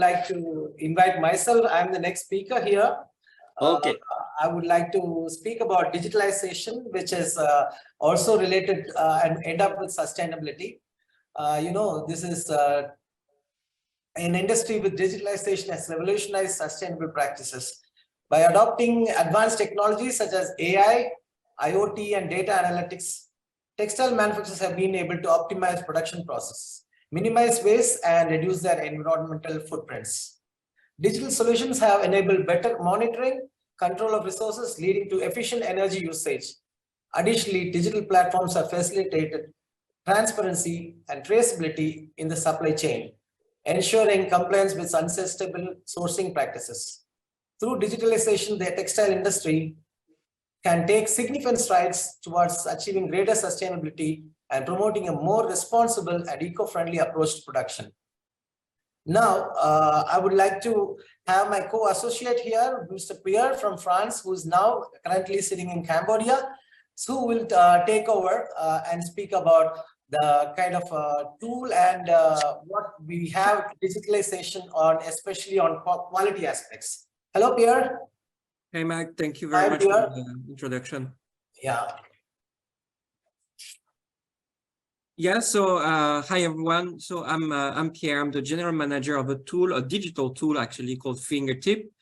like to invite myself. I'm the next speaker here. Okay. I would like to speak about digitalization, which is also related and end up with sustainability. This is an industry with digitalization has revolutionized sustainable practices. By adopting advanced technologies such as AI, IoT, and data analytics, textile manufacturers have been able to optimize production processes, minimize waste, and reduce their environmental footprints. Digital solutions have enabled better monitoring, control of resources, leading to efficient energy usage. Additionally, digital platforms have facilitated transparency and traceability in the supply chain, ensuring compliance with unsustainable sourcing practices. Through digitalization, the textile industry can take significant strides towards achieving greater sustainability and promoting a more responsible and eco-friendly approach to production. Now, I would like to have my co-associate here, Mr. Pierre from France, who is now currently sitting in Cambodia, who will take over and speak about the kind of tool and what we have digitalization on, especially on quality aspects. Hello, Pierre. Hey, Mac. Thank you very much for the introduction. Yeah. Yeah, so hi everyone. So I'm Pierre. I'm the general manager of a tool, a digital tool actually called Fingertip,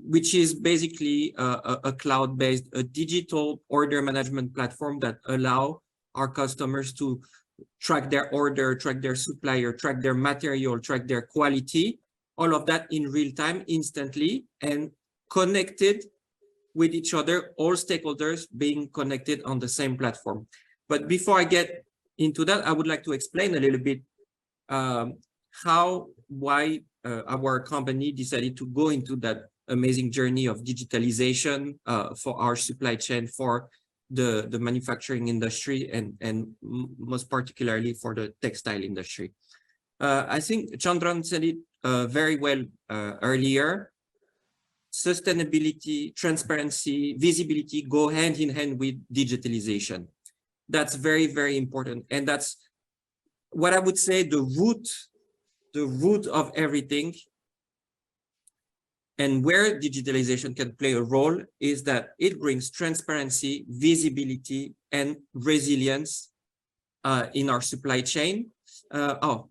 which is basically a cloud-based, a digital order management platform that allow our customers to track their order, track their supplier, track their material, track their quality, all of that in real time, instantly, and connected with each other, all stakeholders being connected on the same platform. But before I get into that, I would like to explain a little bit why our company decided to go into that amazing journey of digitalization for our supply chain, for the manufacturing industry, and most particularly for the textile industry. I think Chandran said it very well earlier. Sustainability, transparency, visibility go hand in hand with digitalization. That's very, very important. And that's what I would say the root of everything. And where digitalization can play a role is that it brings transparency, visibility, and resilience in our supply chain.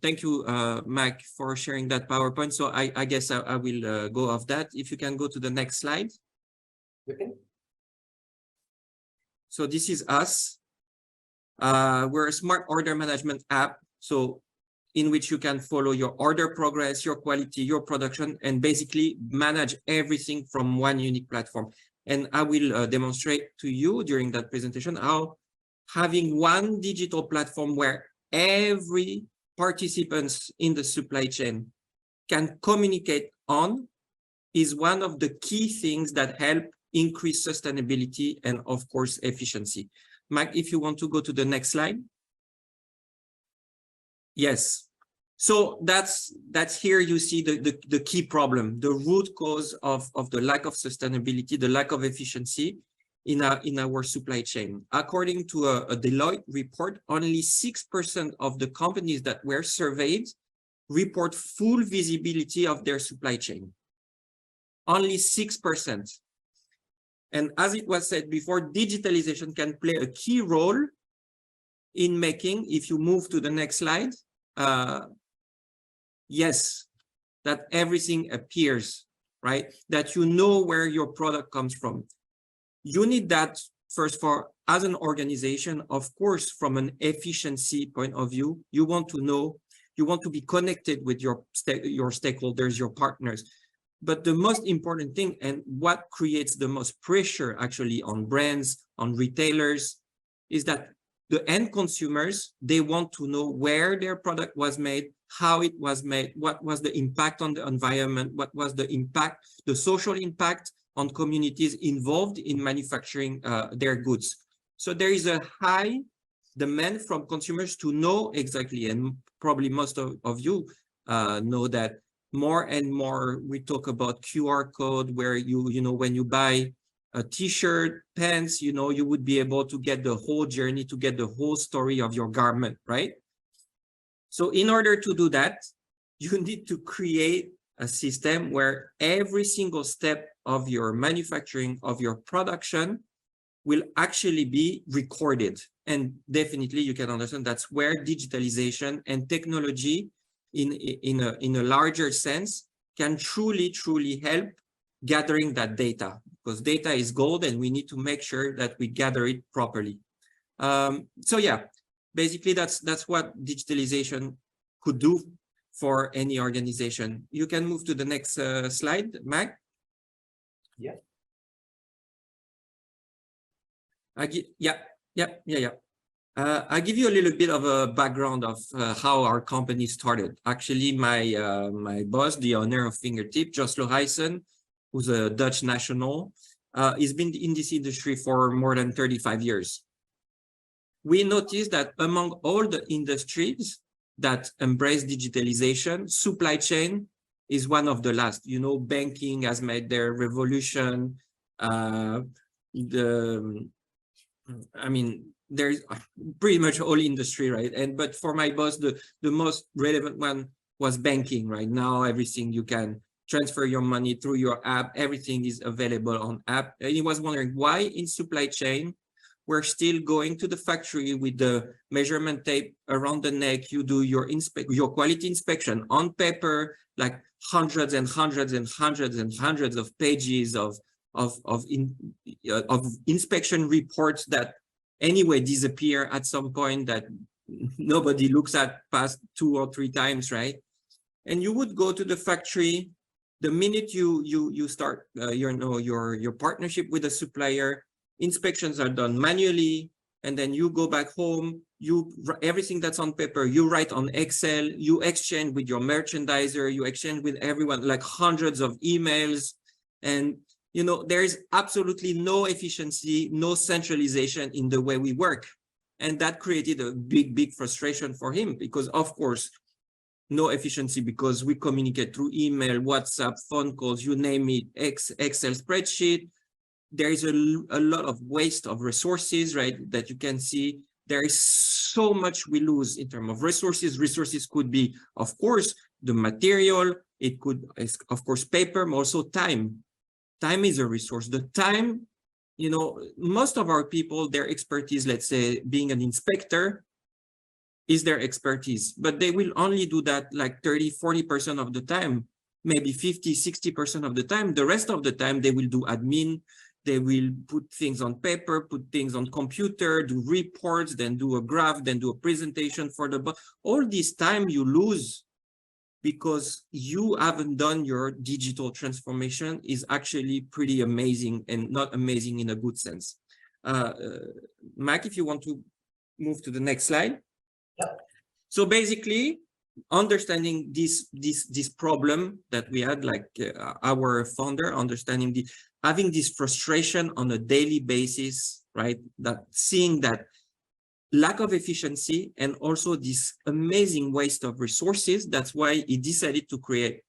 Thank you, Mac, for sharing that PowerPoint. So I guess I will go off that. If you can go to the next slide. Okay. So this is us. We're a smart order management app, so in which you can follow your order progress, your quality, your production, and basically manage everything from one unique platform. And I will demonstrate to you during that presentation how having one digital platform where every participants in the supply chain can communicate on is one of the key things that help increase sustainability and, of course, efficiency. Mike, if you want to go to the next slide. Yes. So that's here you see the key problem, the root cause of the lack of sustainability, the lack of efficiency in our supply chain. According to a Deloitte report, only 6% of the companies that were surveyed report full visibility of their supply chain. Only 6%. And as it was said before, digitalization can play a key role in making, if you move to the next slide, yes, that everything appears, right? That you know where your product comes from. You need that first for, as an organization, of course, from an efficiency point of view, you want to know, you want to be connected with your stakeholders, your partners. But the most important thing, and what creates the most pressure actually on brands, on retailers, is that the end consumers, they want to know where their product was made, how it was made, what was the impact on the environment, what was the impact, the social impact on communities involved in manufacturing their goods. So there is a high demand from consumers to know exactly, and probably most of you know that more and more we talk about QR code, where you know, when you buy a t-shirt, pants, you know, you would be able to get the whole journey, to get the whole story of your garment, right? So in order to do that, you need to create a system where every single step of your manufacturing, of your production, will actually be recorded. And definitely you can understand that's where digitalization and technology in a larger sense can truly help gathering that data, because data is gold and we need to make sure that we gather it properly. So yeah, basically that's what digitalization could do for any organization. You can move to the next slide, Mag. Yeah. I'll give you a little bit of a background of how our company started. Actually, my boss, the owner of Fingertip, Jos Lorijsen, who's a Dutch national, he's been in this industry for more than 35 years. We noticed that among all the industries that embrace digitalization, supply chain is one of the last. You know, banking has made their revolution. I mean, there's pretty much all industry, right? But for my boss, the most relevant one was banking. Right now, everything you can transfer your money through your app, everything is available on app. And he was wondering why in supply chain we're still going to the factory with the measurement tape around the neck. You do your quality inspection on paper, like hundreds and hundreds and hundreds and hundreds of pages of inspection reports that anyway disappear at some point, that nobody looks at past 2 or 3 times, right? And you would go to the factory the minute you start your partnership with a supplier. Inspections are done manually, and then you go back home, everything that's on paper you write on Excel, you exchange with your merchandiser, you exchange with everyone, like hundreds of emails. And you know, there is absolutely no efficiency, no centralization in the way we work. And that created a big frustration for him, because of course, no efficiency because we communicate through email, WhatsApp, phone calls, you name it, Excel spreadsheet. There is a lot of waste of resources, right? That you can see. There is so much we lose in terms of resources. Resources could be, of course, the material. It could, of course, paper, but also time. Time is a resource. The time, you know, most of our people, their expertise, let's say being an inspector, is their expertise, but they will only do that like 30–40% of the time, maybe 50–60% of the time. The rest of the time, they will do admin. They will put things on paper, put things on computer, do reports, then do a graph, then do a presentation for the boss. All this time you lose because you haven't done your digital transformation is actually pretty amazing, and not amazing in a good sense. Mac, if you want to move to the next slide. Yeah. So basically, understanding this problem that we had, like our founder, understanding having this frustration on a daily basis, right? That seeing that lack of efficiency and also this amazing waste of resources. That's why he decided to create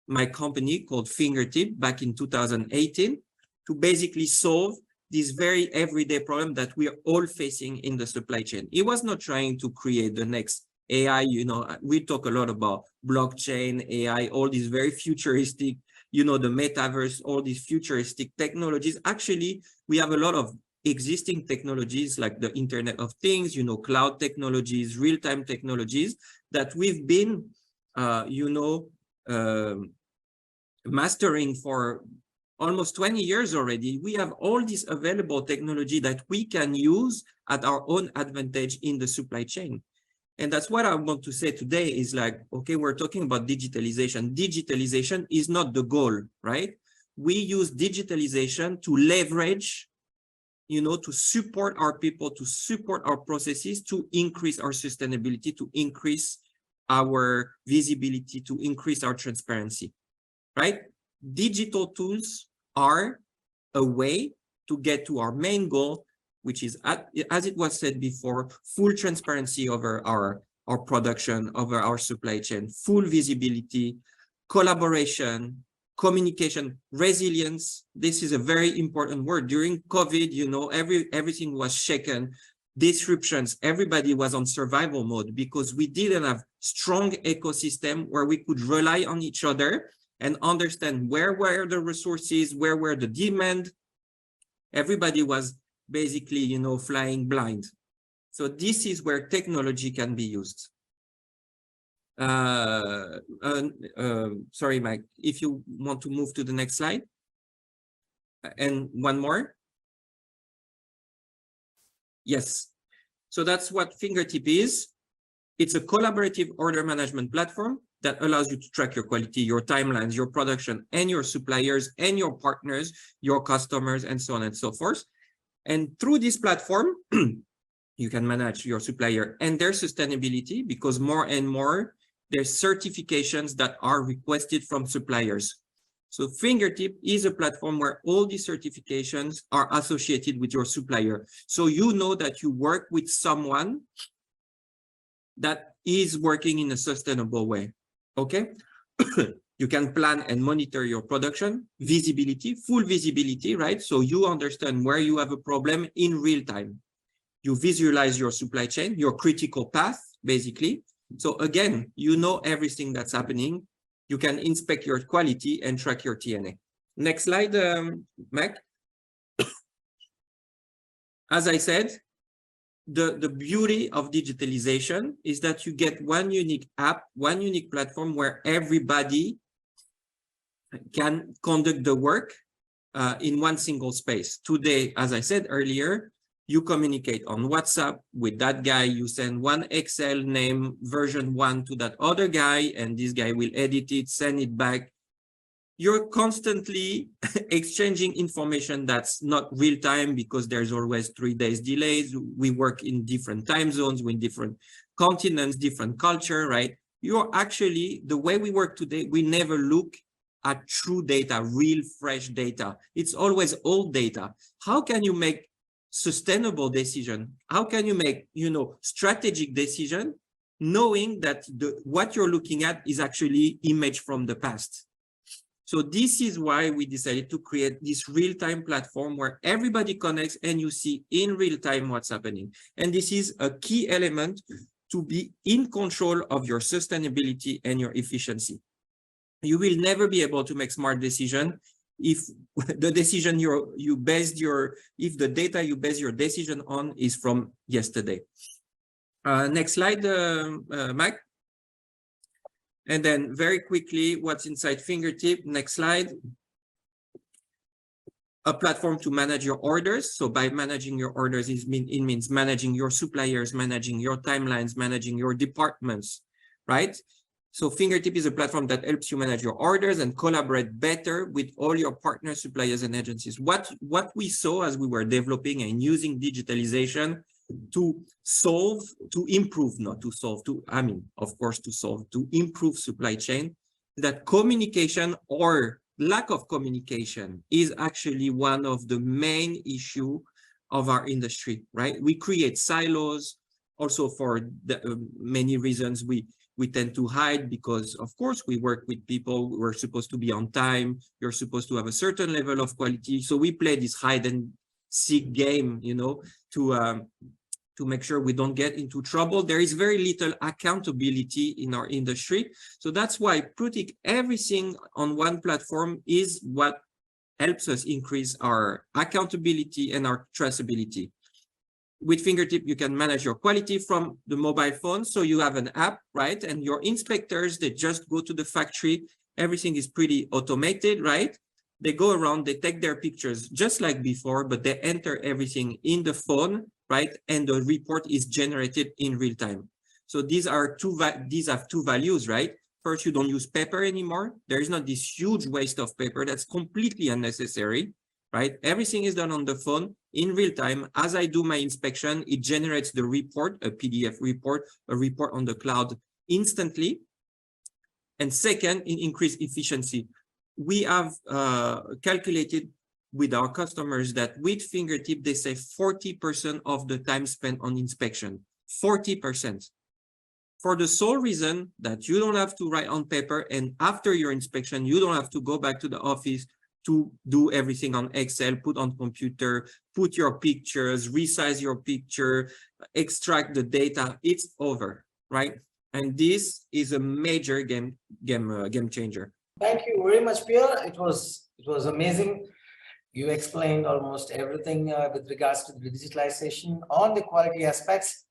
my company called Fingertip back in 2018 to basically solve this very everyday problem that we are all facing in the supply chain. He was not trying to create the next AI, you know, we talk a lot about blockchain, AI, all these very futuristic, you know, the metaverse, all these futuristic technologies. Actually, we have a lot of existing technologies like the Internet of Things, you know, cloud technologies, real-time technologies that we've been, mastering for almost 20 years already. We have all this available technology that we can use at our own advantage in the supply chain. And that's what I want to say today is like, okay, we're talking about digitalization. Digitalization is not the goal, right? We use digitalization to leverage, you know, to support our people, to support our processes, to increase our sustainability, to increase our visibility, to increase our transparency, right? Digital tools are a way to get to our main goal, which is, as it was said before, full transparency over our production, over our supply chain, full visibility, collaboration, communication, resilience. This is a very important word. During COVID, you know, everything was shaken. disruptions, everybody was on survival mode because we didn't have strong ecosystem where we could rely on each other and understand where were the resources, where were the demand. Everybody was basically, you know, flying blind. So this is where technology can be used. Sorry, Mike, if you want to move to the next slide. And one more. Yes. So that's what Fingertip is. It's a collaborative order management platform that allows you to track your quality, your timelines, your production, and your suppliers, and your partners, your customers, and so on and so forth. And through this platform, you can manage your supplier and their sustainability, because more and more there's certifications that are requested from suppliers. So Fingertip is a platform where all these certifications are associated with your supplier. So you know that you work with someone that is working in a sustainable way, okay? You can plan and monitor your production, visibility, full visibility, right? So you understand where you have a problem in real time. You visualize your supply chain, your critical path, basically. So again, you know everything that's happening. You can inspect your quality and track your TNA. Next slide, Mac. As I said, the beauty of digitalization is that you get one unique app, one unique platform where everybody can conduct the work in one single space. Today, as I said earlier, you communicate on WhatsApp with that guy, you send one Excel name version 1 to that other guy, and this guy will edit it, send it back. You're constantly exchanging information that's not real time because there's always 3 days delays. We work in different time zones, with different continents, different culture, right? You're actually, the way we work today, we never look at true data, real fresh data. It's always old data. How can you make sustainable decision? How can you make, you know, strategic decision, knowing that what you're looking at is actually image from the past? So this is why we decided to create this real-time platform where everybody connects and you see in real time what's happening. And this is a key element to be in control of your sustainability and your efficiency. You will never be able to make smart decision if the decision if the data you base your decision on is from yesterday. Next slide, Mike. And then very quickly, what's inside Fingertip? Next slide. A platform to manage your orders. So by managing your orders, it means managing your suppliers, managing your timelines, managing your departments, right? So Fingertip is a platform that helps you manage your orders and collaborate better with all your partners, suppliers, and agencies. What we saw as we were developing and using digitalization to solve, to improve, not to solve, to, I mean, of course, to solve, to improve supply chain, that communication or lack of communication is actually one of the main issue of our industry, right? We create silos also for many reasons. We tend to hide because, of course, we work with people. We're supposed to be on time. You're supposed to have a certain level of quality. So we play this hide and seek game, you know, to make sure we don't get into trouble. There is very little accountability in our industry. So that's why putting everything on one platform is what helps us increase our accountability and our traceability. With Fingertip, you can manage your quality from the mobile phone. So you have an app, right? And your inspectors, they just go to the factory. Everything is pretty automated, right? They go around, they take their pictures just like before, but they enter everything in the phone, right? And the report is generated in real time. So these have two values, right? First, you don't use paper anymore. There is not this huge waste of paper that's completely unnecessary, right? Everything is done on the phone in real time. As I do my inspection, it generates the report, a PDF report, a report on the cloud instantly. And second, in increased efficiency. We have calculated with our customers that with Fingertip, they save 40% of the time spent on inspection, 40%. For the sole reason that you don't have to write on paper, and after your inspection, you don't have to go back to the office to do everything on Excel, put on computer, put your pictures, resize your picture, extract the data. It's over, right? And this is a major game changer. Thank you very much, Pierre. It was amazing. You explained almost everything with regards to the digitalization on the quality aspects.